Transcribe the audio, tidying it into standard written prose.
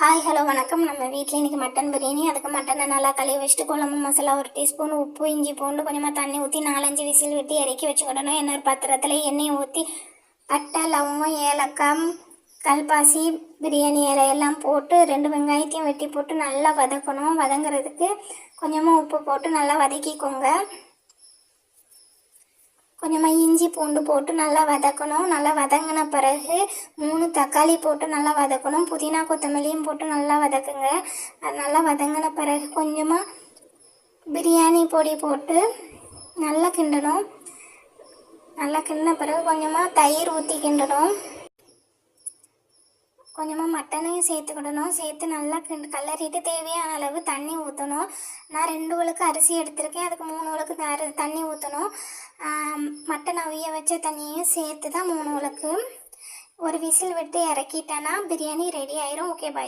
Hi hello வணக்கம். நம்ம வீட்டில் இன்றைக்கி மட்டன் பிரியாணி. அதுக்கு மட்டனை நல்லா கழுவி வச்சுட்டு குழம்பு மசாலா 1 டீஸ்பூன், உப்பு, இஞ்சி பூண்டு கொஞ்சமாக தண்ணி ஊற்றி 4-5 விசில் விட்டு இறக்கி வச்சுக்கிடணும். இன்னொரு பாத்திரத்தில் எண்ணெயை ஊற்றி பட்டை, லவங்கம், ஏலக்காய், கல்பாசி, பிரியாணி இலையெல்லாம் போட்டு 2 வெங்காயத்தையும் வெட்டி போட்டு நல்லா வதக்கணும். வதங்குறதுக்கு கொஞ்சமாக உப்பு போட்டு நல்லா வதக்கிக்கோங்க. கொஞ்சமாக இஞ்சி பூண்டு போட்டு நல்லா வதக்கணும். நல்லா வதங்கின பிறகு 3 தக்காளி போட்டு நல்லா வதக்கணும். புதினா கொத்தமல்லியும் போட்டு நல்லா வதக்குங்க. அது நல்லா வதங்கின பிறகு கொஞ்சமாக பிரியாணி பொடி போட்டு நல்லா கிண்டணும். நல்லா கிண்டின பிறகு கொஞ்சமாக தயிர் ஊற்றி கிண்டணும். கொஞ்சமாக மட்டனையும் சேர்த்துக்கிடணும். சேர்த்து நல்லா கலரிட்டு தேவையான அளவு தண்ணி ஊற்றணும். நான் 2 உலக்கு அரிசி எடுத்திருக்கேன். அதுக்கு 3 உலக்கு தண்ணி ஊற்றணும். மட்டன் அவிய வச்ச தண்ணியையும் சேர்த்து தான் 3 உலக்கு. ஒரு விசில் விட்டு இறக்கிட்டேன்னா பிரியாணி ரெடி ஆயிரும். ஓகே, பாய்.